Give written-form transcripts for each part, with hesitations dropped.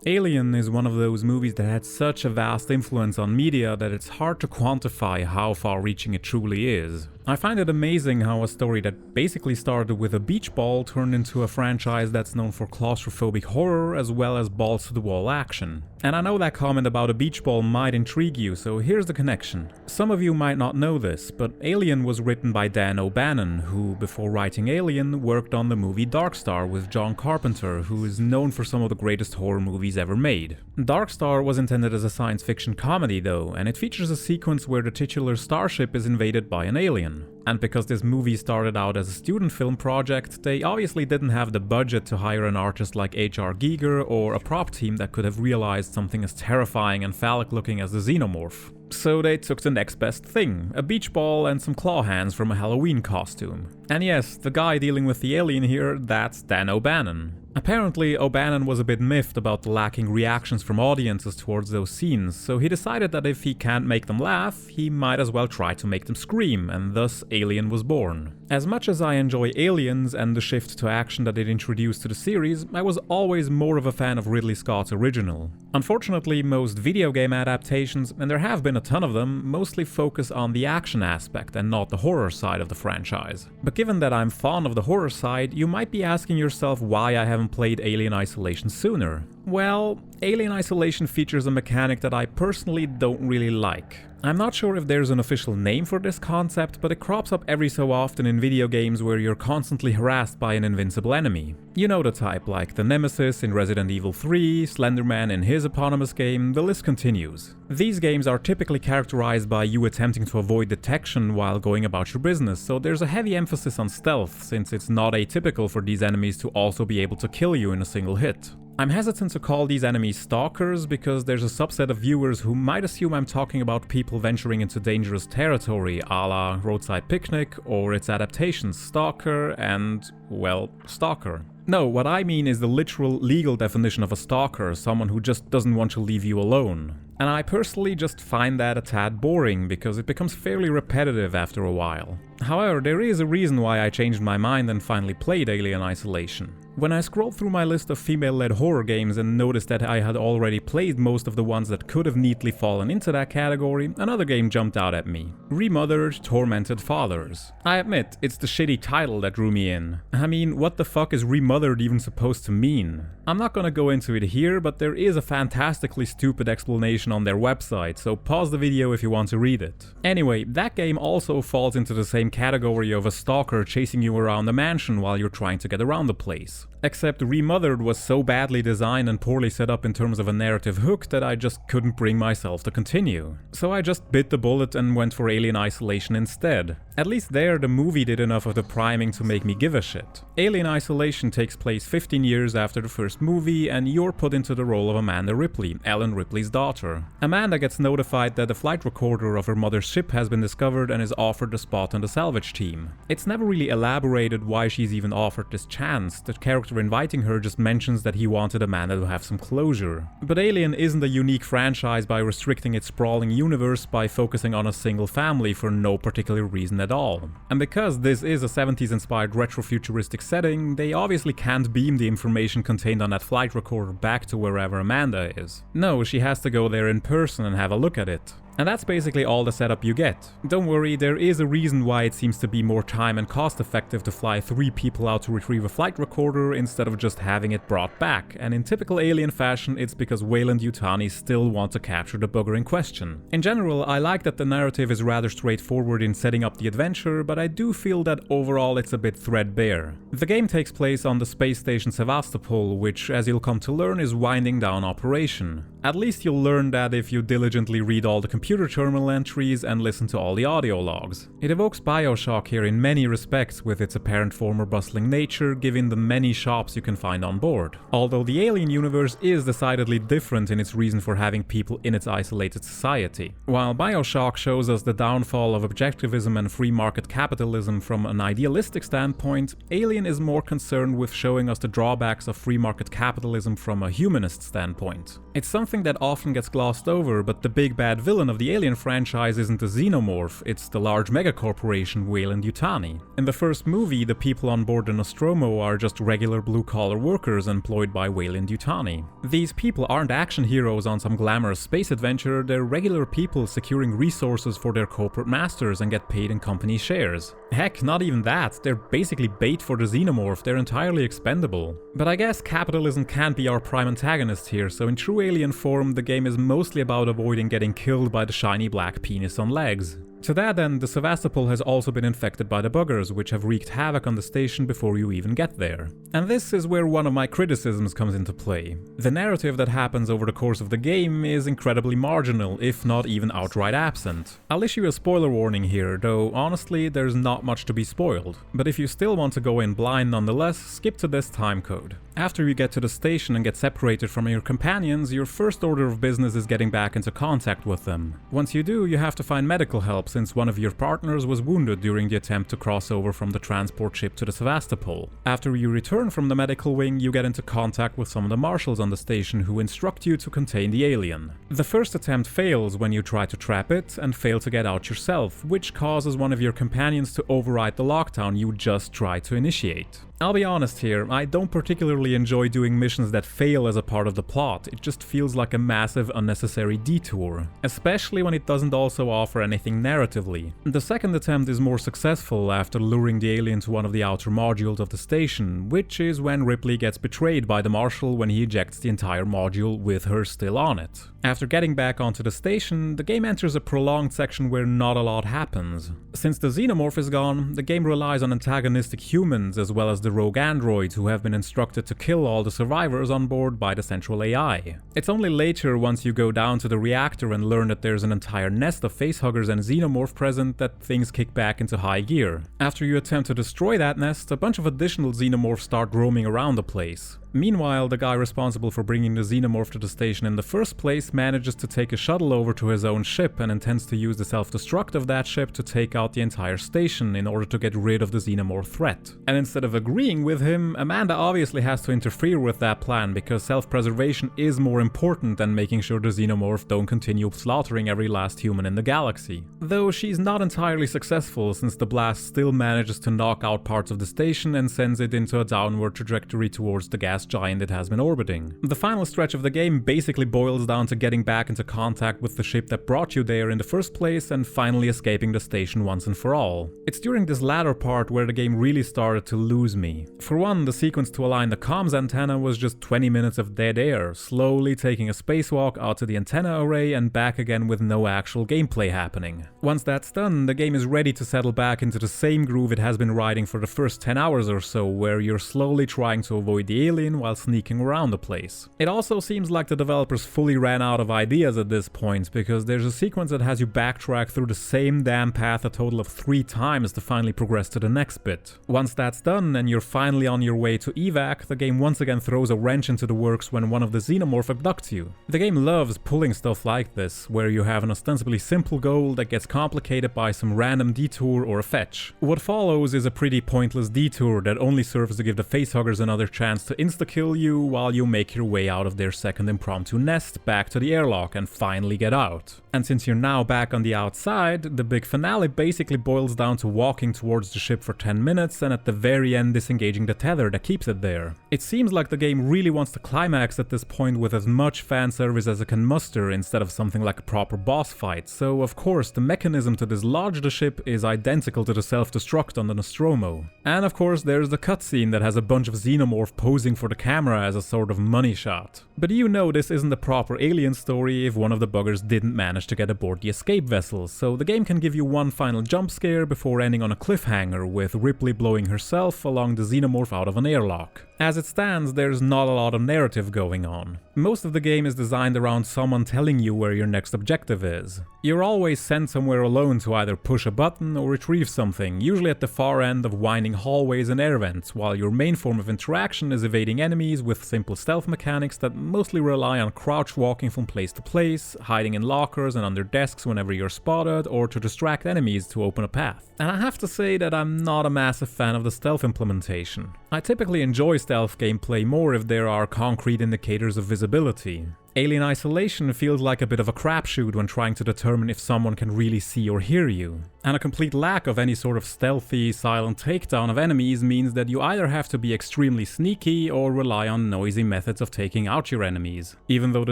Alien is one of those movies that had such a vast influence on media that it's hard to quantify how far-reaching it truly is. I find it amazing how a story that basically started with a beach ball turned into a franchise that's known for claustrophobic horror as well as balls-to-the-wall action. And I know that comment about a beach ball might intrigue you, so here's the connection. Some of you might not know this, but Alien was written by Dan O'Bannon, who, before writing Alien, worked on the movie Dark Star with John Carpenter, who is known for some of the greatest horror movies ever made. Dark Star was intended as a science fiction comedy though, and it features a sequence where the titular starship is invaded by an alien. And because this movie started out as a student film project, they obviously didn't have the budget to hire an artist like H.R. Giger or a prop team that could have realized something as terrifying and phallic looking as the xenomorph. So they took the next best thing, a beach ball and some claw hands from a Halloween costume. And yes, the guy dealing with the alien here, that's Dan O'Bannon. Apparently, O'Bannon was a bit miffed about the lacking reactions from audiences towards those scenes, so he decided that if he can't make them laugh, he might as well try to make them scream, and thus Alien was born. As much as I enjoy Aliens and the shift to action that it introduced to the series, I was always more of a fan of Ridley Scott's original. Unfortunately, most video game adaptations, and there have been a ton of them, mostly focus on the action aspect and not the horror side of the franchise. But given that I'm fond of the horror side, you might be asking yourself why I haven't played Alien Isolation sooner. Well, Alien Isolation features a mechanic that I personally don't really like. I'm not sure if there's an official name for this concept, but it crops up every so often in video games where you're constantly harassed by an invincible enemy. You know the type, like the Nemesis in Resident Evil 3, Slenderman in his eponymous game, the list continues. These games are typically characterized by you attempting to avoid detection while going about your business, so there's a heavy emphasis on stealth, since it's not atypical for these enemies to also be able to kill you in a single hit. I'm hesitant to call these enemies stalkers because there's a subset of viewers who might assume I'm talking about people venturing into dangerous territory, a la Roadside Picnic or its adaptations Stalker and, well, Stalker. No, what I mean is the literal legal definition of a stalker, someone who just doesn't want to leave you alone. And I personally just find that a tad boring because it becomes fairly repetitive after a while. However, there is a reason why I changed my mind and finally played Alien Isolation. When I scrolled through my list of female-led horror games and noticed that I had already played most of the ones that could have neatly fallen into that category, another game jumped out at me. Remothered Tormented Fathers. I admit, it's the shitty title that drew me in. I mean, what the fuck is remothered even supposed to mean? I'm not gonna go into it here, but there is a fantastically stupid explanation on their website, so pause the video if you want to read it. Anyway, that game also falls into the same category of a stalker chasing you around a mansion while you're trying to get around the place. Except Remothered was so badly designed and poorly set up in terms of a narrative hook that I just couldn't bring myself to continue. So I just bit the bullet and went for Alien Isolation instead. At least there, the movie did enough of the priming to make me give a shit. Alien Isolation takes place 15 years after the first movie, and you're put into the role of Amanda Ripley, Ellen Ripley's daughter. Amanda gets notified that the flight recorder of her mother's ship has been discovered and is offered a spot on the salvage team. It's never really elaborated why she's even offered this chance. The character inviting her just mentions that he wanted Amanda to have some closure. But Alien isn't a unique franchise by restricting its sprawling universe by focusing on a single family for no particular reason at all. And because this is a 70s inspired retrofuturistic setting, they obviously can't beam the information contained on that flight recorder back to wherever Amanda is. No, she has to go there in person and have a look at it. And that's basically all the setup you get. Don't worry, there is a reason why it seems to be more time and cost effective to fly 3 people out to retrieve a flight recorder instead of just having it brought back, and in typical Alien fashion, it's because Weyland-Yutani still want to capture the bugger in question. In general, I like that the narrative is rather straightforward in setting up the adventure, but I do feel that overall it's a bit threadbare. The game takes place on the space station Sevastopol, which, as you'll come to learn, is winding down operation. At least you'll learn that if you diligently read all the computer terminal entries and listen to all the audio logs. It evokes BioShock here in many respects with its apparent former bustling nature, given the many shops you can find on board. Although the Alien universe is decidedly different in its reason for having people in its isolated society. While BioShock shows us the downfall of objectivism and free market capitalism from an idealistic standpoint, Alien is more concerned with showing us the drawbacks of free market capitalism from a humanist standpoint. It's something something that often gets glossed over, but the big bad villain of the Alien franchise isn't a xenomorph, it's the large megacorporation Weyland-Yutani. In the first movie, the people on board the Nostromo are just regular blue-collar workers employed by Weyland-Yutani. These people aren't action heroes on some glamorous space adventure, they're regular people securing resources for their corporate masters and get paid in company shares. Heck, not even that, they're basically bait for the xenomorph, they're entirely expendable. But I guess capitalism can't be our prime antagonist here, so in true Alien form, the game is mostly about avoiding getting killed by the shiny black penis on legs. To that end, the Sevastopol has also been infected by the buggers, which have wreaked havoc on the station before you even get there. And this is where one of my criticisms comes into play. The narrative that happens over the course of the game is incredibly marginal, if not even outright absent. I'll issue a spoiler warning here, though honestly there's not much to be spoiled. But if you still want to go in blind nonetheless, skip to this timecode. After you get to the station and get separated from your companions, your first order of business is getting back into contact with them. Once you do, you have to find medical help since one of your partners was wounded during the attempt to cross over from the transport ship to the Sevastopol. After you return from the medical wing, you get into contact with some of the marshals on the station who instruct you to contain the alien. The first attempt fails when you try to trap it and fail to get out yourself, which causes one of your companions to override the lockdown you just tried to initiate. I'll be honest here, I don't particularly enjoy doing missions that fail as a part of the plot, it just feels like a massive unnecessary detour, especially when it doesn't also offer anything narratively. The second attempt is more successful after luring the alien to one of the outer modules of the station, which is when Ripley gets betrayed by the Marshal when he ejects the entire module with her still on it. After getting back onto the station, the game enters a prolonged section where not a lot happens. Since the xenomorph is gone, the game relies on antagonistic humans as well as the rogue androids who have been instructed to kill all the survivors on board by the central AI. It's only later, once you go down to the reactor and learn that there's an entire nest of facehuggers and xenomorph present, that things kick back into high gear. After you attempt to destroy that nest, a bunch of additional xenomorphs start roaming around the place. Meanwhile, the guy responsible for bringing the xenomorph to the station in the first place manages to take a shuttle over to his own ship and intends to use the self-destruct of that ship to take out the entire station in order to get rid of the xenomorph threat. And instead of agreeing with him, Amanda obviously has to interfere with that plan because self-preservation is more important than making sure the xenomorph don't continue slaughtering every last human in the galaxy. Though she's not entirely successful since the blast still manages to knock out parts of the station and sends it into a downward trajectory towards the gas giant it has been orbiting. The final stretch of the game basically boils down to getting back into contact with the ship that brought you there in the first place and finally escaping the station once and for all. It's during this latter part where the game really started to lose me. For one, the sequence to align the comms antenna was just 20 minutes of dead air, slowly taking a spacewalk out to the antenna array and back again with no actual gameplay happening. Once that's done, the game is ready to settle back into the same groove it has been riding for the first 10 hours or so, where you're slowly trying to avoid the alien while sneaking around the place. It also seems like the developers fully ran out of ideas at this point, because there's a sequence that has you backtrack through the same damn path a total of 3 times to finally progress to the next bit. Once that's done and you're finally on your way to evac, the game once again throws a wrench into the works when one of the xenomorph abducts you. The game loves pulling stuff like this, where you have an ostensibly simple goal that gets complicated by some random detour or a fetch. What follows is a pretty pointless detour that only serves to give the facehuggers another chance to insta-kill you while you make your way out of their second impromptu nest back to the airlock and finally get out. And since you're now back on the outside, the big finale basically boils down to walking towards the ship for 10 minutes and at the very end disengaging the tether that keeps it there. It seems like the game really wants to climax at this point with as much fan service as it can muster instead of something like a proper boss fight, so of course the mechanism to dislodge the ship is identical to the self-destruct on the Nostromo. And of course there's the cutscene that has a bunch of xenomorph posing for the camera as a sort of money shot. But you know this isn't a proper Alien story if one of the buggers didn't manage to get aboard the escape vessel, so the game can give you one final jump scare before ending on a cliffhanger with Ripley blowing herself along the xenomorph out of an airlock. As it stands, there's not a lot of narrative going on. Most of the game is designed around someone telling you where your next objective is. You're always sent somewhere alone to either push a button or retrieve something, usually at the far end of winding hallways and air vents, while your main form of interaction is evading enemies with simple stealth mechanics that mostly rely on crouch walking from place to place, hiding in lockers and under desks whenever you're spotted, or to distract enemies to open a path. And I have to say that I'm not a massive fan of the stealth implementation. I typically enjoy stealth gameplay more if there are concrete indicators of visibility. Alien Isolation feels like a bit of a crapshoot when trying to determine if someone can really see or hear you. And a complete lack of any sort of stealthy, silent takedown of enemies means that you either have to be extremely sneaky or rely on noisy methods of taking out your enemies. Even though the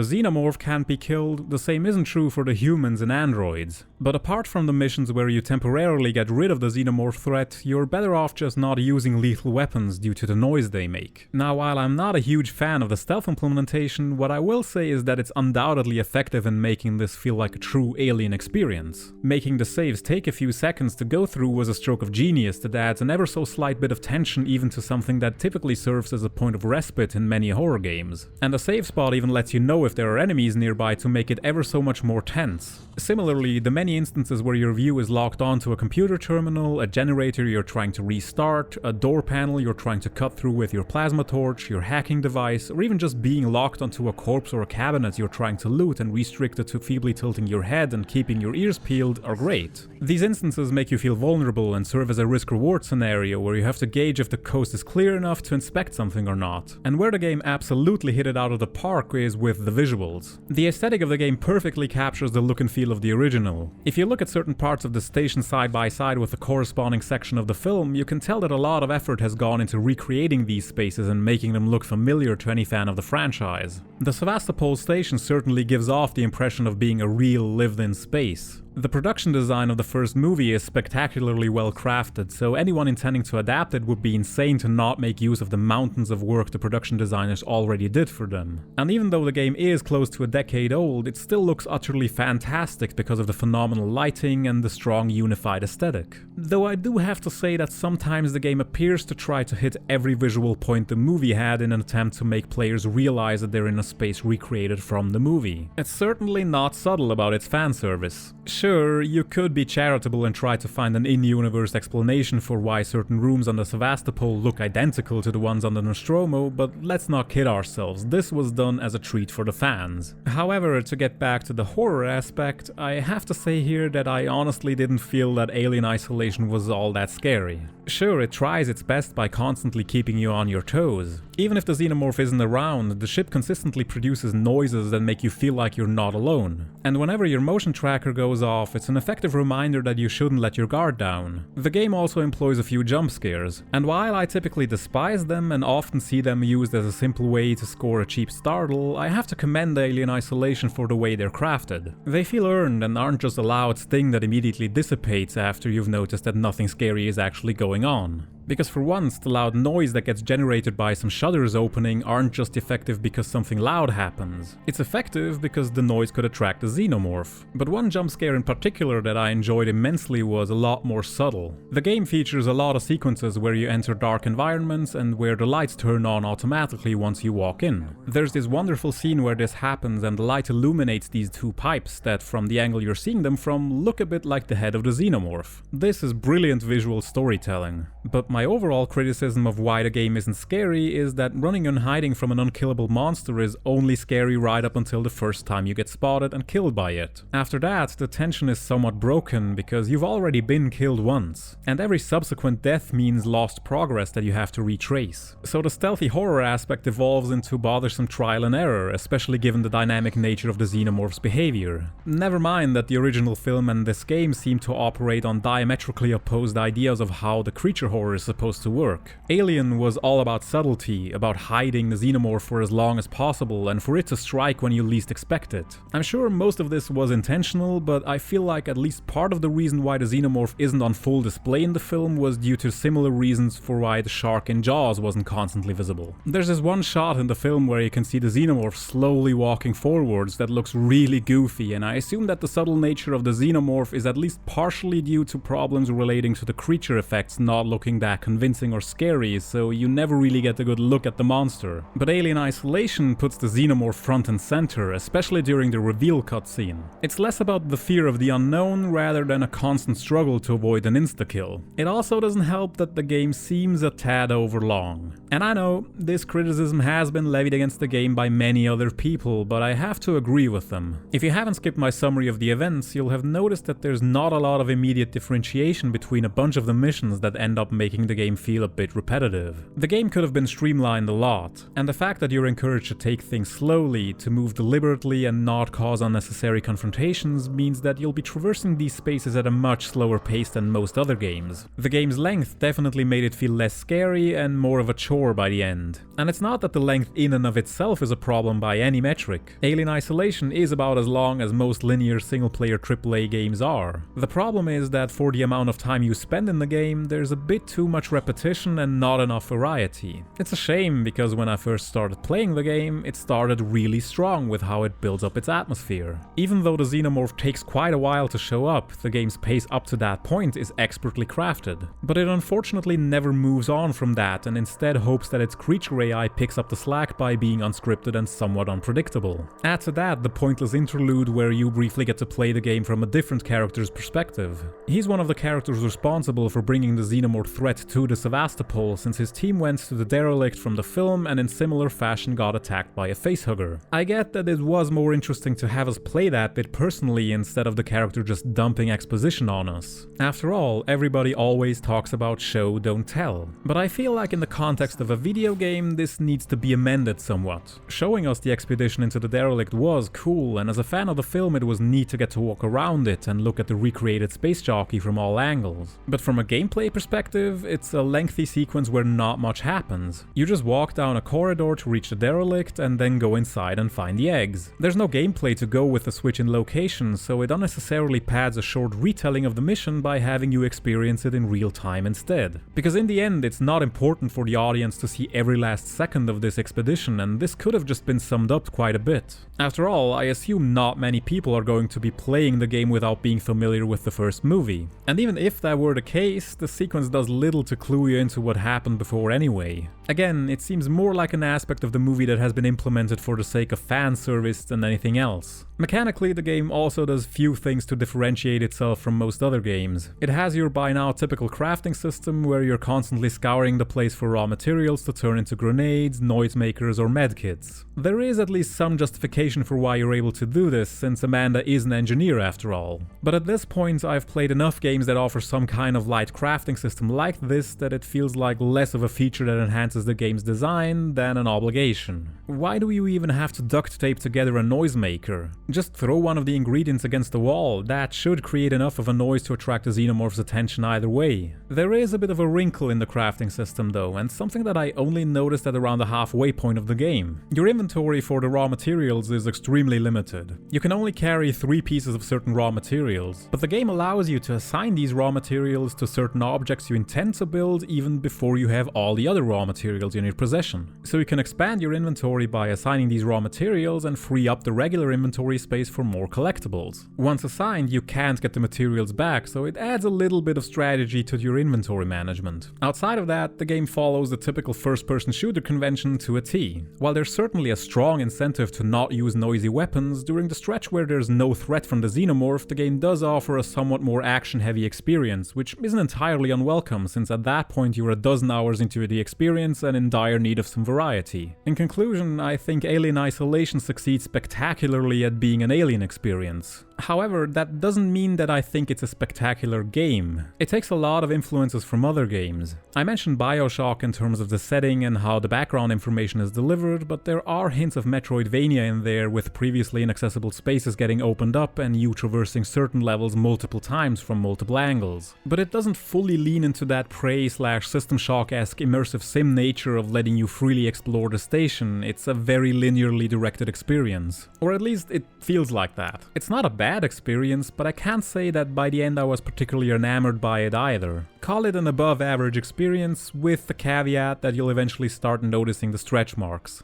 xenomorph can't be killed, the same isn't true for the humans and androids. But apart from the missions where you temporarily get rid of the xenomorph threat, you're better off just not using lethal weapons due to the noise they make. Now, while I'm not a huge fan of the stealth implementation, what I will say is that it's undoubtedly effective in making this feel like a true Alien experience. Making the saves take a few seconds to go through was a stroke of genius that adds an ever so slight bit of tension even to something that typically serves as a point of respite in many horror games. And the save spot even lets you know if there are enemies nearby to make it ever so much more tense. Similarly, the many instances where your view is locked onto a computer terminal, a generator you're trying to restart, a door panel you're trying to cut through with your plasma torch, your hacking device, or even just being locked onto a corpse or a cabinet you're trying to loot and restricted to feebly tilting your head and keeping your ears peeled are great. These instances make you feel vulnerable and serve as a risk-reward scenario where you have to gauge if the coast is clear enough to inspect something or not. And where the game absolutely hit it out of the park is with the visuals. The aesthetic of the game perfectly captures the look and feel of the original. If you look at certain parts of the station side by side with the corresponding section of the film, you can tell that a lot of effort has gone into recreating these spaces and making them look familiar to any fan of the franchise. The Sevastopol station certainly gives off the impression of being a real lived-in space. The production design of the first movie is spectacularly well crafted, so anyone intending to adapt it would be insane to not make use of the mountains of work the production designers already did for them. And even though the game is close to a decade old, it still looks utterly fantastic because of the phenomenal lighting and the strong unified aesthetic. Though I do have to say that sometimes the game appears to try to hit every visual point the movie had in an attempt to make players realize that they're in a space recreated from the movie. It's certainly not subtle about its fan service. Sure, you could be charitable and try to find an in-universe explanation for why certain rooms on the Sevastopol look identical to the ones on the Nostromo, but let's not kid ourselves, this was done as a treat for the fans. However, to get back to the horror aspect, I have to say here that I honestly didn't feel that Alien Isolation was all that scary. Sure, it tries its best by constantly keeping you on your toes. Even if the xenomorph isn't around, the ship consistently produces noises that make you feel like you're not alone. And whenever your motion tracker goes off, it's an effective reminder that you shouldn't let your guard down. The game also employs a few jump scares, and while I typically despise them and often see them used as a simple way to score a cheap startle, I have to commend Alien Isolation for the way they're crafted. They feel earned and aren't just a loud sting that immediately dissipates after you've noticed that nothing scary is actually going on. Because for once, the loud noise that gets generated by some shutters opening aren't just effective because something loud happens. It's effective because the noise could attract the xenomorph. But one jump scare in particular that I enjoyed immensely was a lot more subtle. The game features a lot of sequences where you enter dark environments and where the lights turn on automatically once you walk in. There's this wonderful scene where this happens and the light illuminates these two pipes that, from the angle you're seeing them from, look a bit like the head of the xenomorph. This is brilliant visual storytelling. But my overall criticism of why the game isn't scary is that running and hiding from an unkillable monster is only scary right up until the first time you get spotted and killed by it. After that, the tension is somewhat broken because you've already been killed once, and every subsequent death means lost progress that you have to retrace. So the stealthy horror aspect evolves into bothersome trial and error, especially given the dynamic nature of the xenomorph's behavior. Never mind that the original film and this game seem to operate on diametrically opposed ideas of how the creature horror is supposed to work. Alien was all about subtlety, about hiding the xenomorph for as long as possible and for it to strike when you least expect it. I'm sure most of this was intentional, but I feel like at least part of the reason why the xenomorph isn't on full display in the film was due to similar reasons for why the shark in Jaws wasn't constantly visible. There's this one shot in the film where you can see the xenomorph slowly walking forwards that looks really goofy, and I assume that the subtle nature of the xenomorph is at least partially due to problems relating to the creature effects not looking that convincing or scary, so you never really get a good look at the monster. But Alien Isolation puts the xenomorph front and center, especially during the reveal cutscene. It's less about the fear of the unknown rather than a constant struggle to avoid an insta-kill. It also doesn't help that the game seems a tad overlong. And I know, this criticism has been levied against the game by many other people, but I have to agree with them. If you haven't skipped my summary of the events, you'll have noticed that there's not a lot of immediate differentiation between a bunch of the missions that end up making the game feel a bit repetitive. The game could have been streamlined a lot, and the fact that you're encouraged to take things slowly, to move deliberately and not cause unnecessary confrontations means that you'll be traversing these spaces at a much slower pace than most other games. The game's length definitely made it feel less scary and more of a chore by the end. And it's not that the length in and of itself is a problem by any metric. Alien Isolation is about as long as most linear single-player AAA games are. The problem is that for the amount of time you spend in the game, there's a bit too much repetition and not enough variety. It's a shame because when I first started playing the game, it started really strong with how it builds up its atmosphere. Even though the Xenomorph takes quite a while to show up, the game's pace up to that point is expertly crafted. But it unfortunately never moves on from that and instead hopes that its creature AI picks up the slack by being unscripted and somewhat unpredictable. Add to that the pointless interlude where you briefly get to play the game from a different character's perspective. He's one of the characters responsible for bringing the Xenomorph threat to the Sevastopol since his team went to the derelict from the film and in similar fashion got attacked by a facehugger. I get that it was more interesting to have us play that bit personally instead of the character just dumping exposition on us. After all, everybody always talks about show, don't tell. But I feel like in the context of a video game, this needs to be amended somewhat. Showing us the expedition into the derelict was cool, and as a fan of the film it was neat to get to walk around it and look at the recreated space jockey from all angles. But from a gameplay perspective, it's a lengthy sequence where not much happens. You just walk down a corridor to reach the derelict and then go inside and find the eggs. There's no gameplay to go with the switch in location, so it unnecessarily pads a short retelling of the mission by having you experience it in real time instead. Because in the end, it's not important for the audience to see every last second of this expedition, and this could have just been summed up quite a bit. After all, I assume not many people are going to be playing the game without being familiar with the first movie. And even if that were the case, the sequence does little to clue you into what happened before anyway. Again, it seems more like an aspect of the movie that has been implemented for the sake of fan service than anything else. Mechanically, the game also does few things to differentiate itself from most other games. It has your by now typical crafting system where you're constantly scouring the place for raw materials to turn into grenades, noisemakers or medkits. There is at least some justification for why you're able to do this, since Amanda is an engineer after all. But at this point, I've played enough games that offer some kind of light crafting system like this that it feels like less of a feature that enhances the game's design than an obligation. Why do you even have to duct tape together a noisemaker? Just throw one of the ingredients against the wall, that should create enough of a noise to attract the Xenomorph's attention either way. There is a bit of a wrinkle in the crafting system though, and something that I only noticed at around the halfway point of the game. Your inventory for the raw materials is extremely limited. You can only carry 3 pieces of certain raw materials, but the game allows you to assign these raw materials to certain objects you intend to build even before you have all the other raw materials in your possession. So you can expand your inventory by assigning these raw materials and free up the regular inventory space for more collectibles. Once assigned, you can't get the materials back, so it adds a little bit of strategy to your inventory management. Outside of that, the game follows the typical first-person shooter convention to a T. While there's certainly a strong incentive to not use noisy weapons, during the stretch where there's no threat from the Xenomorph, the game does offer a somewhat more action-heavy experience, which isn't entirely unwelcome since at that point you're a dozen hours into the experience and in dire need of some variety. In conclusion, I think Alien Isolation succeeds spectacularly at being an Alien experience. However, that doesn't mean that I think it's a spectacular game. It takes a lot of influences from other games. I mentioned BioShock in terms of the setting and how the background information is delivered, but there are hints of Metroidvania in there with previously inaccessible spaces getting opened up and you traversing certain levels multiple times from multiple angles. But it doesn't fully lean into that Prey/System Shock-esque immersive sim nature of letting you freely explore the station. It's a very linearly directed experience. Or at least it feels like that. It's not a bad experience, but I can't say that by the end I was particularly enamored by it either. Call it an above average experience, with the caveat that you'll eventually start noticing the stretch marks.